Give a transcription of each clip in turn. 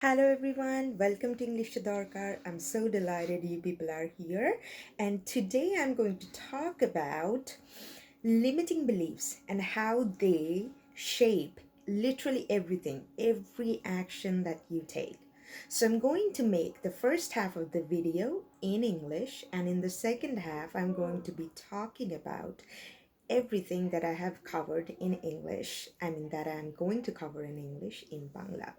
Hello everyone, welcome to English to Darkar. I'm so delighted you people are here. And today I'm going to talk about limiting beliefs and how they shape literally everything, every action that you take. So I'm going to make the first half of the video in English, and in the second half, I'm going to be talking about everything that I have covered in English. I mean, that I'm going to cover in English in Bangla.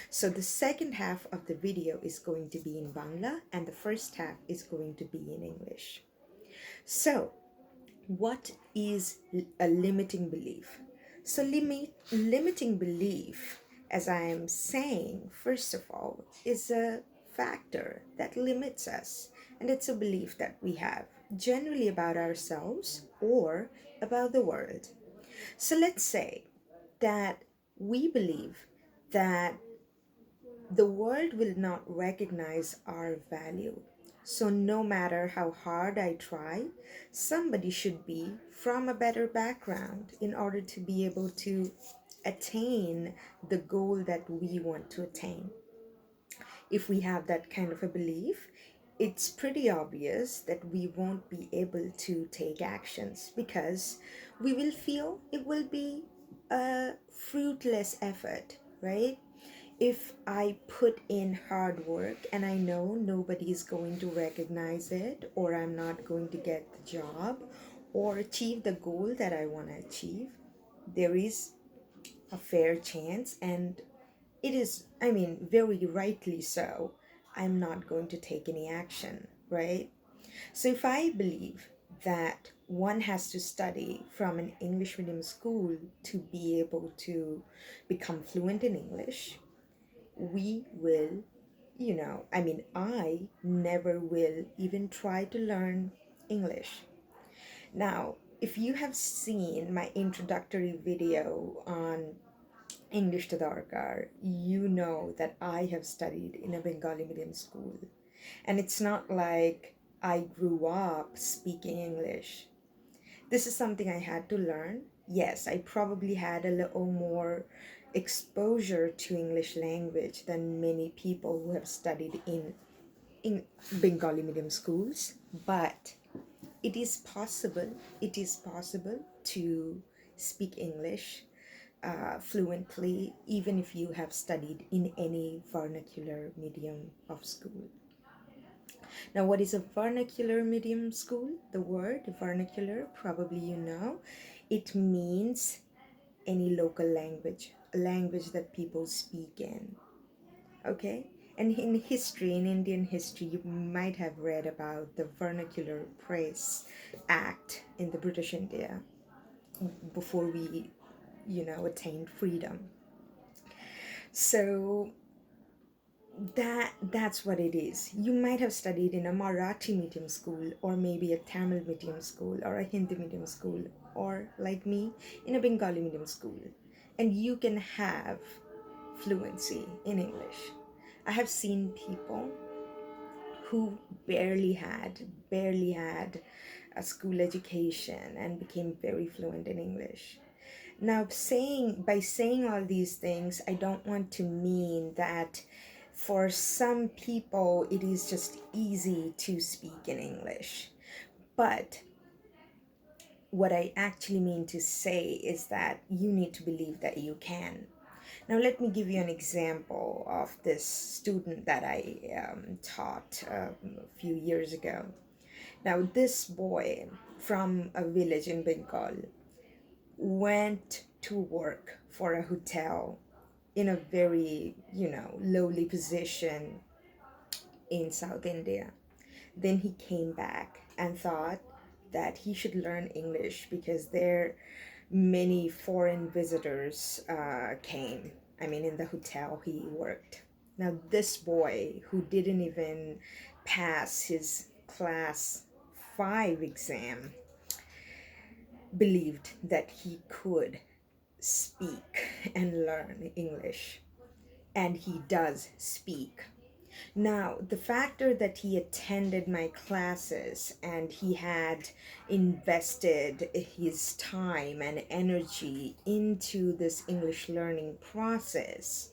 So the second half of the video is going to be in Bangla, and the first half is going to be in English. So, what is a limiting belief? So, limiting belief, as I am saying, first of all, is a factor that limits us, and it's a belief that we have generally about ourselves or about the world. So, let's say that we believe that the world will not recognize our value. So, no matter how hard I try, somebody should be from a better background in order to be able to attain the goal that we want to attain. If we have that kind of a belief, it's pretty obvious that we won't be able to take actions because we will feel it will be a fruitless effort, right? If I put in hard work and I know nobody is going to recognize it, or I'm not going to get the job or achieve the goal that I want to achieve, there is a fair chance, and it is, I mean, very rightly so, I'm not going to take any action, right? So if I believe that one has to study from an English medium school to be able to become fluent in English, we will, I never will even try to learn English. Now, if you have seen my introductory video on English to Darkar, you know that I have studied in a Bengali medium school. And it's not like I grew up speaking English. This is something I had to learn. Yes, I probably had a little more exposure to English language than many people who have studied in Bengali medium schools, but it is possible to speak English fluently even if you have studied in any vernacular medium of school. Now, what is a vernacular medium school? The word vernacular, probably you know, it means any local language, a language that people speak in. Okay? And in history, in Indian history, you might have read about the Vernacular Press Act in the British India before we, attained freedom. So that's what it is. You might have studied in a Marathi medium school, or maybe a Tamil medium school, or a Hindi medium school, or like me, in a Bengali medium school, and you can have fluency in English. I have seen people who barely had a school education and became very fluent in English. Now, by saying all these things, I don't want to mean that for some people it is just easy to speak in English. But what I actually mean to say is that you need to believe that you can. Now, let me give you an example of this student that I taught a few years ago. Now, this boy from a village in Bengal went to work for a hotel in a very, lowly position in South India. Then he came back and thought that he should learn English because there many foreign visitors came. I mean, in the hotel he worked. Now, this boy who didn't even pass his class 5 exam believed that he could speak and learn English. And he does speak. Now, the factor that he attended my classes and he had invested his time and energy into this English learning process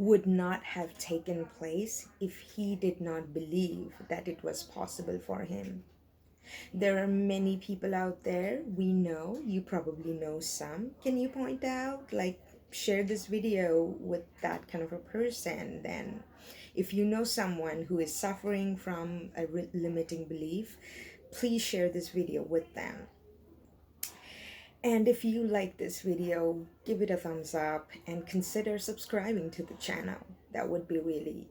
would not have taken place if he did not believe that it was possible for him. There are many people out there we know, you probably know some. Can you point out, like, share this video with that kind of a person? Then, if you know someone who is suffering from a limiting belief, please share this video with them. And if you like this video, give it a thumbs up and consider subscribing to the channel. That would be really,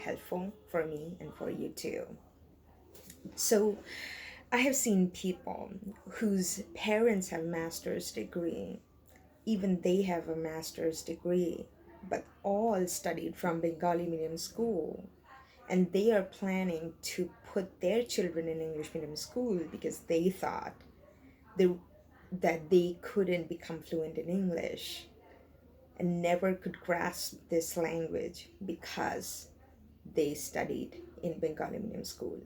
helpful for me and for you too. So, I have seen people whose parents have master's degree, even they have a master's degree, but all studied from Bengali medium school. And they are planning to put their children in English medium school because they thought they, that they couldn't become fluent in English and never could grasp this language because they studied in Bengali medium school,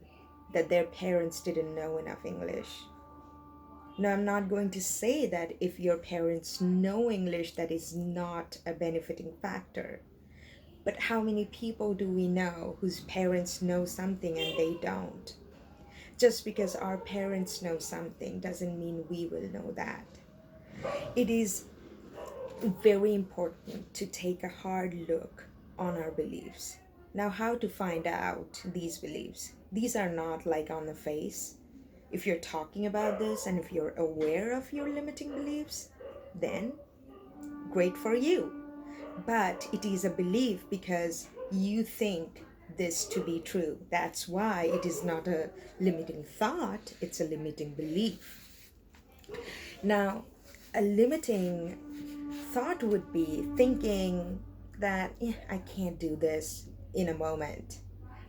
that their parents didn't know enough English. Now, I'm not going to say that if your parents know English, that is not a benefiting factor. But how many people do we know whose parents know something and they don't? Just because our parents know something doesn't mean we will know that. It is very important to take a hard look on our beliefs. Now, how to find out these beliefs? These are not like on the face. If you're talking about this and if you're aware of your limiting beliefs, then great for you. But it is a belief because you think this to be true. That's why it is not a limiting thought, it's a limiting belief. Now, a limiting thought would be thinking that I can't do this in a moment.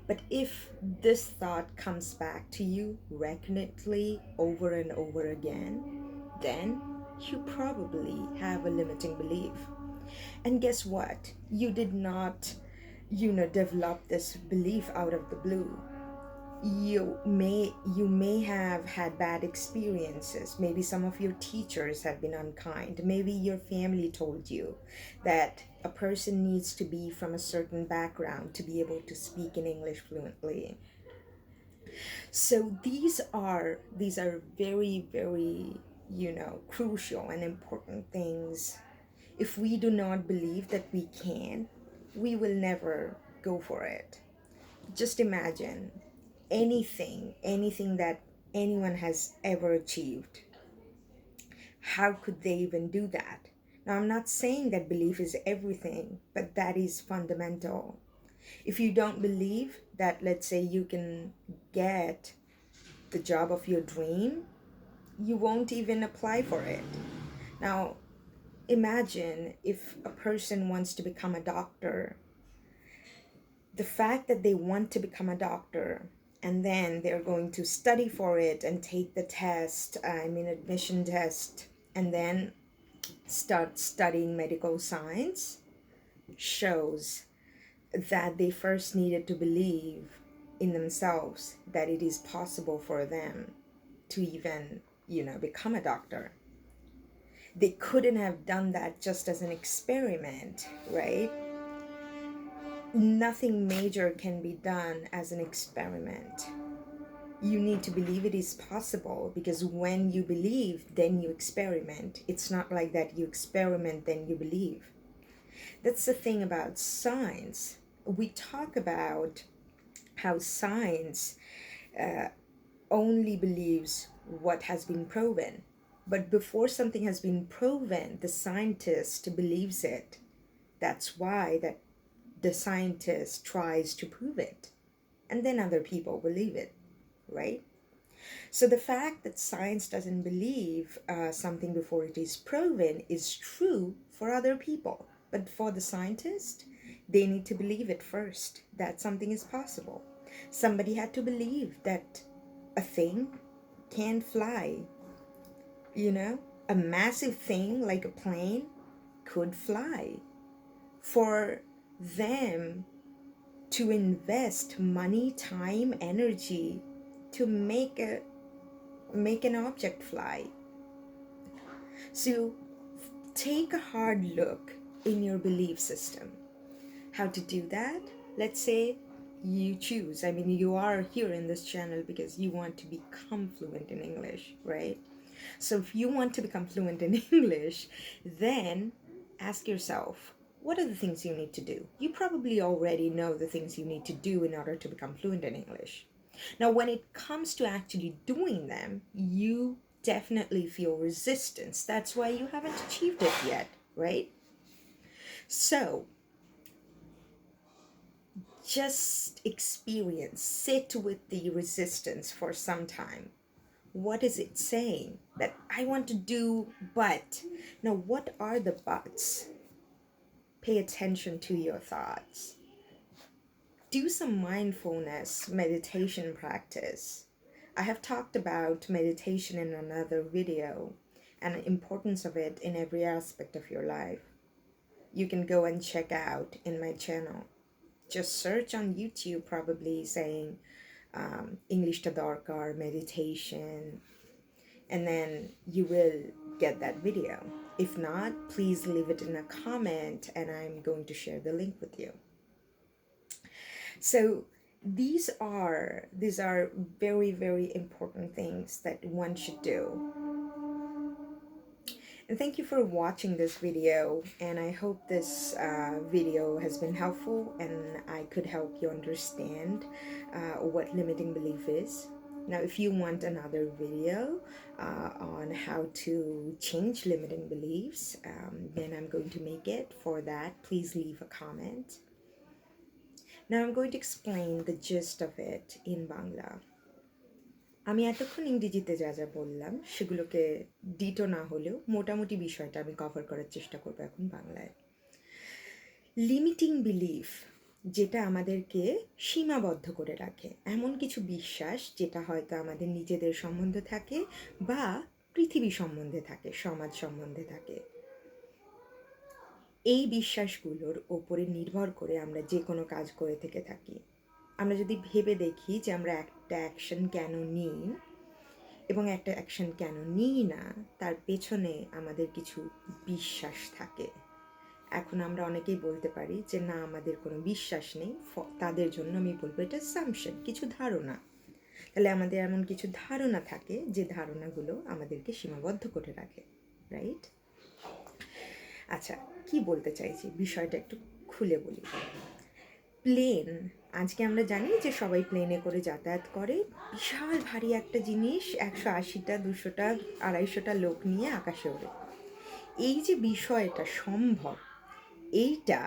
But if this thought comes back to you recurrently over and over again, then you probably have a limiting belief. And guess what? You did not, develop this belief out of the blue. You may have had bad experiences. Maybe some of your teachers have been unkind. Maybe your family told you that a person needs to be from a certain background to be able to speak in English fluently. So these are very, very, crucial and important things. If we do not believe that we can, we will never go for it. Just imagine anything that anyone has ever achieved. How could they even do that? Now, I'm not saying that belief is everything, but that is fundamental. If you don't believe that, let's say, you can get the job of your dream, you won't even apply for it. Now, imagine if a person wants to become a doctor. The fact that they want to become a doctor and then they're going to study for it and take the test, admission test, and then start studying medical science, shows that they first needed to believe in themselves that it is possible for them to even, become a doctor. They couldn't have done that just as an experiment, right? Nothing major can be done as an experiment. You need to believe it is possible, because when you believe, then you experiment. It's not like that you experiment, then you believe. That's the thing about science. We talk about how science only believes what has been proven. But before something has been proven, the scientist believes it. That's why that the scientist tries to prove it. And then other people believe it, right? So the fact that science doesn't believe something before it is proven is true for other people. But for the scientist, they need to believe it first, that something is possible. Somebody had to believe that a thing can fly. A massive thing like a plane could fly. For them to invest money, time, energy to make an object fly. So take a hard look in your belief system. How to do that? Let's say you choose, you are here in this channel because you want to become fluent in English, right? So if you want to become fluent in English, then ask yourself, what are the things you need to do? You probably already know the things you need to do in order to become fluent in English. Now, when it comes to actually doing them, you definitely feel resistance. That's why you haven't achieved it yet, right? So, just experience, sit with the resistance for some time. What is it saying? That I want to do, but. Now, what are the buts? Pay attention to your thoughts. Do some mindfulness meditation practice. I have talked about meditation in another video and the importance of it in every aspect of your life. You can go and check out in my channel. Just search on YouTube, probably saying English Tadarkar meditation, and then you will get that video. If not, please leave it in a comment and I'm going to share the link with you. So these are very, very important things that one should do. And thank you for watching this video, and I hope this video has been helpful and I could help you understand what limiting belief is. Now, if you want another video on how to change limiting beliefs, then I'm going to make it. For that, please leave a comment. Now, I'm going to explain the gist of it in Bangla. আমি এতক্ষণ ইংরেজিতে যা যা বললাম সেগুলোকে ditto না হলেও মোটামুটি বিষয়টা আমি কভার করার চেষ্টা করবো এখন বাংলায়। লিমিটিং বিলিফ, যেটা আমাদেরকে সীমাবদ্ধ করে রাখে, এমন কিছু বিশ্বাস যেটা হয়তো আমাদের নিজেদের সম্বন্ধে থাকে বা পৃথিবী সম্বন্ধে থাকে, সমাজ সম্বন্ধে থাকে। এই বিশ্বাসগুলোর ওপরে নির্ভর করে আমরা যে কোনো কাজ করে থেকে থাকি। আমরা যদি ভেবে দেখি যে আমরা একটা অ্যাকশন কেন নিই এবং একটা অ্যাকশন কেন নিই না, তার পেছনে আমাদের কিছু বিশ্বাস থাকে। এখন আমরা অনেকেই বলতে পারি যে না, আমাদের কোনো বিশ্বাস নেই, তাদের জন্য আমি বলবো এটা অ্যাসাম্পশন, কিছু ধারণা। তাহলে আমাদের এমন কিছু ধারণা থাকে যে ধারণাগুলো আমাদেরকে সীমাবদ্ধ করে রাখে, রাইট? আচ্ছা, কি বলতে চাইছি বিষয়টা একটু খুলে বলি। প্লেন, আজকে আমরা জানি যে সবাই প্লেনে করে যাতায়াত করে, বিশাল ভারী একটা জিনিস 180টা 200টা 250টা লোক নিয়ে আকাশে ওড়ে। এই যে বিষয়টা সম্ভব, এইটা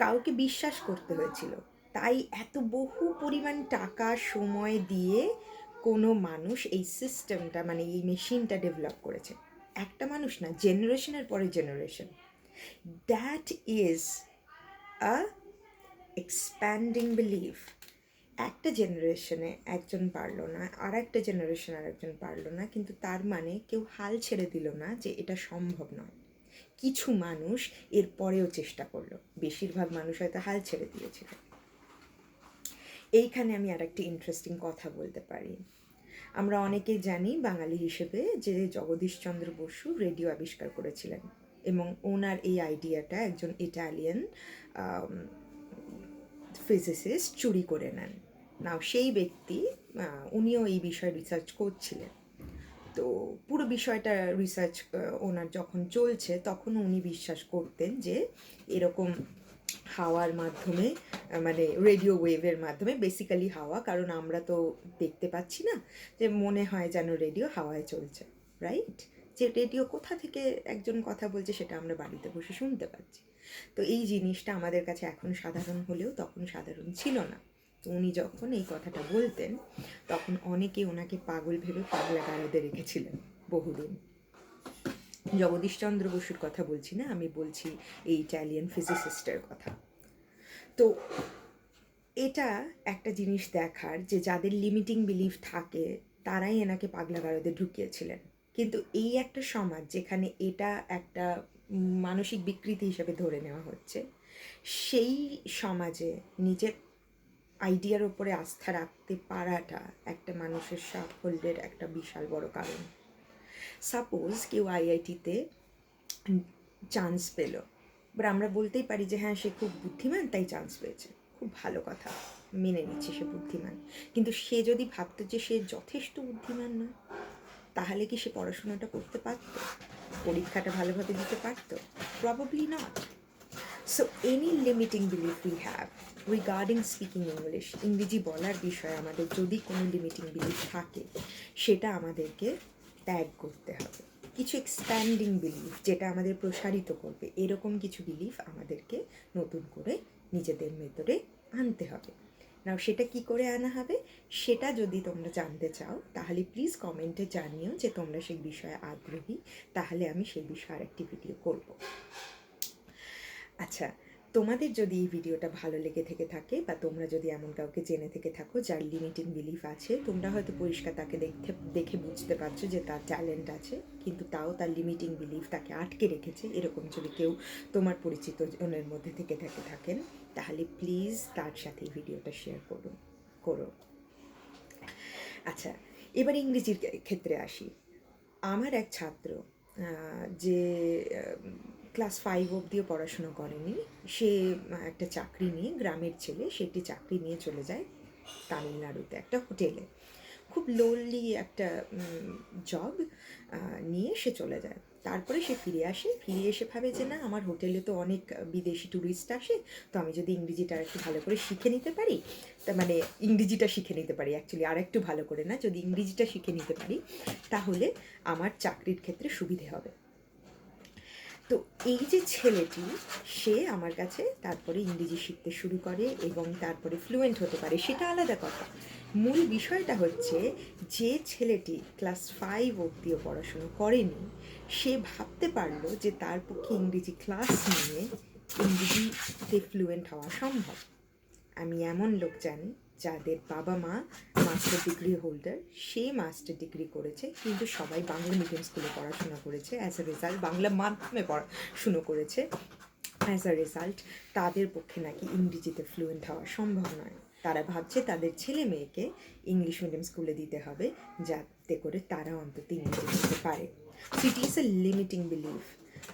কাউকে বিশ্বাস করতে হয়েছিল, তাই এত বহু পরিমাণ টাকা সময় দিয়ে কোনো মানুষ এই সিস্টেমটা, মানে এই মেশিনটা ডেভেলপ করেছে। একটা মানুষ না, জেনারেশনের পরে generation. That is a expanding belief. একটা জেনারেশনে একজন পারলো না, আর একটা জেনারেশন আর একজন পারলো না, কিন্তু তার মানে কেউ হাল ছেড়ে দিল না যে এটা সম্ভব নয়। কিছু মানুষ এর পরেও চেষ্টা করলো, বেশিরভাগ মানুষ হয়তো হাল ছেড়ে দিয়েছিল। এইখানে আমি আর একটা ইন্টারেস্টিং কথা বলতে পারি। আমরা অনেকেই জানি বাঙালি হিসেবে যে জগদীশচন্দ্র বসু রেডিও আবিষ্কার করেছিলেন, এবং ওনার এই আইডিয়াটা একজন ইটালিয়ান ফিজিসিস্ট চুরি করে নেন। নাও সেই ব্যক্তি, উনিও এই বিষয়ে রিসার্চ করছিলেন। তো পুরো বিষয়টা রিসার্চ ওনার যখন চলছে, তখন উনি বিশ্বাস করতেন যে এরকম হাওয়ার মাধ্যমে, মানে রেডিও ওয়েভের মাধ্যমে, বেসিক্যালি হাওয়া, কারণ আমরা তো দেখতে পাচ্ছি না, যে মনে হয় যেন রেডিও হাওয়ায় চলছে, রাইট? যে রেডিও কোথা থেকে একজন কথা বলছে সেটা আমরা বাড়িতে বসে শুনতে পাচ্ছি। তো এই জিনিসটা আমাদের কাছে এখন সাধারণ হলেও তখন সাধারণ ছিল না। তো উনি যখন এই কথাটা বলতেন, তখন অনেকে ওনাকে পাগল ভেবে পাগলা গারদে রেখেছিলেন বহুদিন। জগদীশচন্দ্র বসুর কথা বলছি না, আমি বলছি এই ইটালিয়ান ফিজিসিস্টের কথা। তো এটা একটা জিনিস দেখার, যে যাদের লিমিটিং বিলিফ থাকে তারাই এনাকে পাগলা গারদে ঢুকিয়েছিলেন। কিন্তু এই একটা সমাজ যেখানে এটা একটা মানসিক বিকৃতি হিসেবে ধরে নেওয়া হচ্ছে, সেই সমাজে নিজের আইডিয়ার ওপরে আস্থা রাখতে পারাটা একটা মানুষের সাফল্যের একটা বিশাল বড় কারণ। সাপোজ কেউ আইআইটিতে চান্স পেল, বাট আমরা বলতেই পারি যে হ্যাঁ সে খুব বুদ্ধিমান তাই চান্স পেয়েছে, খুব ভালো কথা, মেনে নিচ্ছি সে বুদ্ধিমান। কিন্তু সে যদি ভাবতো যে সে যথেষ্ট বুদ্ধিমান নয়, তাহলে কি সে পড়াশোনাটা করতে পারত, পরীক্ষাটা ভালোভাবে দিতে পারত? Probably not. So any limiting belief we have regarding speaking English, ইংরেজি বলার বিষয়ে আমাদের যদি কোনো লিমিটিং বিলিফ থাকে, সেটা আমাদেরকে ত্যাগ করতে হবে। কিছু এক্সপ্যান্ডিং বিলিফ, যেটা আমাদের প্রসারিত করবে, এরকম কিছু বিলিফ আমাদেরকে নতুন করে নিজেদের ভেতরে আনতে হবে। নাও সেটা কি করে আনা হবে, সেটা যদি তোমরা জানতে চাও তাহলে প্লিজ কমেন্টে জানিও যে তোমরা সেই বিষয়ে আগ্রহী, তাহলে আমি সেই বিষয়ে আরেকটি ভিডিও করব। আচ্ছা, তোমাদের যদি এই ভিডিওটা ভালো লেগে থেকে থাকে, বা তোমরা যদি এমন কাউকে জেনে থেকে থাকো যার লিমিটিং বিলিফ আছে, তোমরা হয়তো পরিষ্কার তাকে দেখে বুঝতে পারছো যে তার ট্যালেন্ট আছে, কিন্তু তাও তার লিমিটিং বিলিফ তাকে আটকে রেখেছে, এরকম যদি কেউ তোমার পরিচিত জনের মধ্যে থেকে থাকেন, তাহলে প্লিজ তার সাথে এই ভিডিওটা শেয়ার করো। আচ্ছা, এবার ইংরেজির ক্ষেত্রে আসি। আমার এক ছাত্র যে ক্লাস 5 অবধিও পড়াশুনো করেনি, সে একটা চাকরি নিয়ে, গ্রামের ছেলে, সেটি চাকরি নিয়ে চলে যায় তামিলনাড়ুতে একটা হোটেলে। খুব লোনলি একটা জব নিয়ে সে চলে যায়। তারপরে সে ফিরে এসে ভাবে যে না, আমার হোটেলে তো অনেক বিদেশি ট্যুরিস্ট আসে, তো আমি যদি ইংরেজিটা আর একটু ভালো করে শিখে নিতে পারি, তার মানে ইংরেজিটা শিখে নিতে পারি, অ্যাকচুয়ালি আর একটু ভালো করে না, যদি ইংরেজিটা শিখে নিতে পারি তাহলে আমার চাকরির ক্ষেত্রে সুবিধে হবে। তো এই যে ছেলেটি, সে আমার কাছে তারপরে ইংরেজি শিখতে শুরু করে এবং তারপরে ফ্লুয়েন্ট হতে পারে, সেটা আলাদা কথা। মূল বিষয়টা হচ্ছে, যে ছেলেটি ক্লাস 5 অবধিও পড়াশুনো করেনি, সে ভাবতে পারলো যে তার পক্ষে ইংরেজি ক্লাস নিয়ে ইংরেজিতে ফ্লুয়েন্ট হওয়া সম্ভব। আমি এমন লোক জানি যাদের বাবা মা মাস্টার ডিগ্রি হোল্ডার, সে মাস্টার ডিগ্রি করেছে, কিন্তু সবাই বাংলা মিডিয়াম স্কুলে পড়াশোনা করেছে, অ্যাজ এ রেজাল্ট বাংলা মাধ্যমে পড়াশুনো করেছে, অ্যাজ আ রেজাল্ট তাদের পক্ষে নাকি ইংরেজিতে ফ্লুয়েন্ট হওয়া সম্ভব নয়। তারা ভাবছে তাদের ছেলে মেয়েকে ইংলিশ মিডিয়াম স্কুলে দিতে হবে, যাতে করে তারা অন্তত ইংরেজি বলতে পারে। So it is a limiting belief.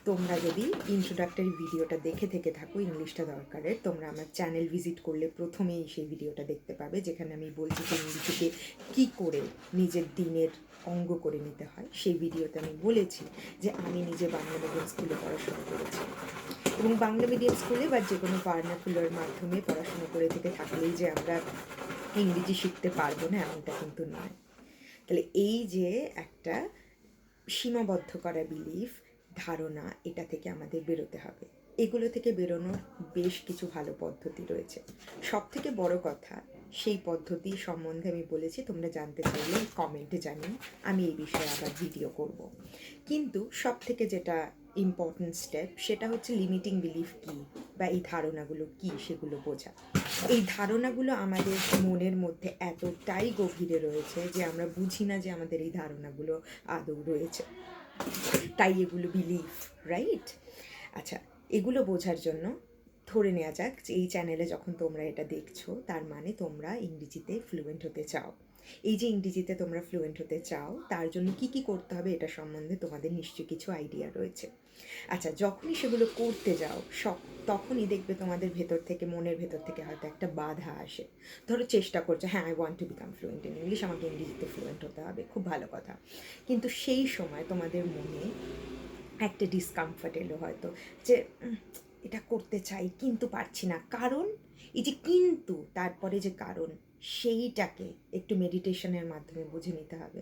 তোমরা যদি ইন্ট্রোডাক্টরি ভিডিওটা দেখে থেকে থাকো ইংলিশটা দরকারের, তোমরা আমার চ্যানেল ভিজিট করলে প্রথমেই সেই ভিডিওটা দেখতে পাবে, যেখানে আমি বলছি যে ইংরেজিকে কী করে নিজের দিনের অঙ্গ করে নিতে হয়। সেই ভিডিওতে আমি বলেছি যে আমি নিজে বাংলা মিডিয়াম স্কুলে পড়াশোনা করেছি, এবং বাংলা মিডিয়াম স্কুলে বা যে কোনো ভার্নাকুলার মাধ্যমে পড়াশোনা করে থেকে থাকলেই যে আমরা ইংরেজি শিখতে পারবো না, এমনটা কিন্তু নয়। তাহলে এই যে একটা সীমাবদ্ধ করা বিলিফ, ধারণা, এটা থেকে আমাদের বেরোতে হবে। এগুলো থেকে বেরোনোর বেশ কিছু ভালো পদ্ধতি রয়েছে। সব থেকে বড় কথা, সেই পদ্ধতি সম্বন্ধে আমি বলেছি, তোমরা জানতে চাইলে কমেন্টে জানিও, আমি এই বিষয়ে আবার ভিডিও করব। কিন্তু সব থেকে যেটা ইম্পর্টেন্ট স্টেপ, সেটা হচ্ছে লিমিটিং বিলিফ কী, বা এই ধারণাগুলো কী সেগুলো বোঝা। এই ধারণাগুলো আমাদের মনের মধ্যে এতটাই গভীরে রয়েছে যে আমরা বুঝি না যে আমাদের এই ধারণাগুলো আদৌ রয়েছে, তাই এগুলো বিলিফ, রাইট? আচ্ছা, এগুলো বোঝার জন্য ধরে নেওয়া যাক যে এই চ্যানেলে যখন তোমরা এটা দেখছো, তার মানে তোমরা ইংরেজিতে ফ্লুয়েন্ট হতে চাও। এই যে ইংরেজিতে তোমরা ফ্লুয়েন্ট হতে চাও, তার জন্য কি কি করতে হবে এটা সম্বন্ধে তোমাদের নিশ্চয়ই কিছু আইডিয়া রয়েছে। আচ্ছা, যখনই সেগুলো করতে যাও তখনই দেখবে তোমাদের ভেতর থেকে, মনের ভেতর থেকে হয়তো একটা বাধা আসে। ধরো চেষ্টা করছো, হ্যাঁ I want to become fluent in English, আমাকে ইংরেজিতে ফ্লুয়েন্ট হতে হবে, খুব ভালো কথা। কিন্তু সেই সময় তোমাদের মনে একটা ডিসকমফর্ট এলো হয়তো, যে এটা করতে চাই কিন্তু পারছি না। কারণ এই যে কিন্তু, তারপরে যে কারণ, সেইটাকে একটু মেডিটেশনের মাধ্যমে বুঝে নিতে হবে।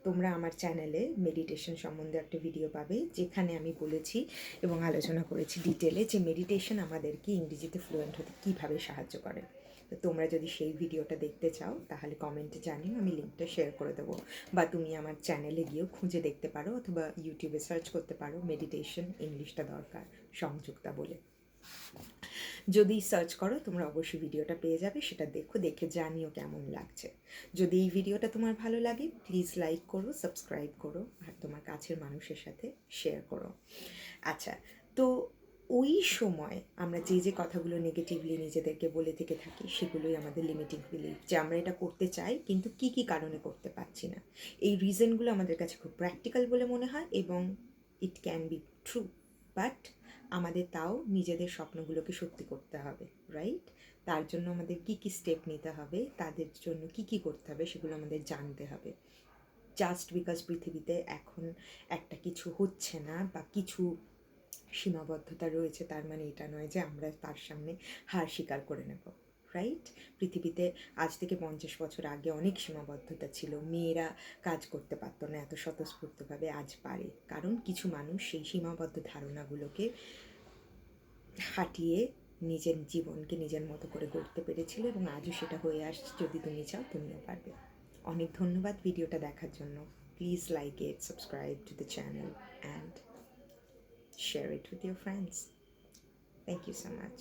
তোমরা আমার চ্যানেলে মেডিটেশন সম্বন্ধে একটা ভিডিও পাবে, যেখানে আমি বলেছি এবং আলোচনা করেছি ডিটেলে যে মেডিটেশন আমাদেরকে ইংরেজিতে ফ্লুয়েন্ট হতে কীভাবে সাহায্য করে। তো তোমরা যদি সেই ভিডিওটা দেখতে চাও তাহলে কমেন্টে জানিও, আমি লিঙ্কটা শেয়ার করে দেবো, বা তুমি আমার চ্যানেলে গিয়েও খুঁজে দেখতে পারো, অথবা ইউটিউবে সার্চ করতে পারো মেডিটেশন ইংলিশটা দরকার সংযুক্তা বলে। যদি সার্চ করো তোমরা অবশ্যই ভিডিওটা পেয়ে যাবে, সেটা দেখে জানিও কেমন লাগছে। যদি এই ভিডিওটা তোমার ভালো লাগে প্লিজ লাইক করো, সাবস্ক্রাইব করো, আর তোমার কাছের মানুষের সাথে শেয়ার করো। আচ্ছা, তো ওই সময় আমরা যে কথাগুলো নেগেটিভলি নিজেদেরকে বলে থেকে থাকি, সেগুলোই আমাদের লিমিটিং বিলিফ, যে আমরা এটা করতে চাই কিন্তু কি কি কারণে করতে পারছি না। এই রিজনগুলো আমাদের কাছে খুব প্র্যাকটিক্যাল বলে মনে হয় এবং it can be true, but আমাদের তাও নিজেদের স্বপ্নগুলোকে সত্যি করতে হবে, রাইট? তার জন্য আমাদের কী কী স্টেপ নিতে হবে, তাদের জন্য কী কী করতে হবে, সেগুলো আমাদের জানতে হবে। জাস্ট বিকজ পৃথিবীতে এখন একটা কিছু হচ্ছে না বা কিছু সীমাবদ্ধতা রয়েছে, তার মানে এটা নয় যে আমরা তার সামনে হার স্বীকার করে নেব, রাইট? পৃথিবীতে আজ থেকে 50 বছর আগে অনেক সীমাবদ্ধতা ছিল, মেয়েরা কাজ করতে পারতো না এত স্বতঃস্ফূর্তভাবে, আজ পারে, কারণ কিছু মানুষ সেই সীমাবদ্ধ ধারণাগুলোকে হাঁটিয়ে নিজের জীবনকে নিজের মতো করে গড়তে পেরেছিল, এবং আজও সেটা হয়ে আসছে। যদি তুমি চাও, তুমিও পারবে। অনেক ধন্যবাদ ভিডিওটা দেখার জন্য। Please like it, subscribe to the channel and share it with your friends. Thank you so much.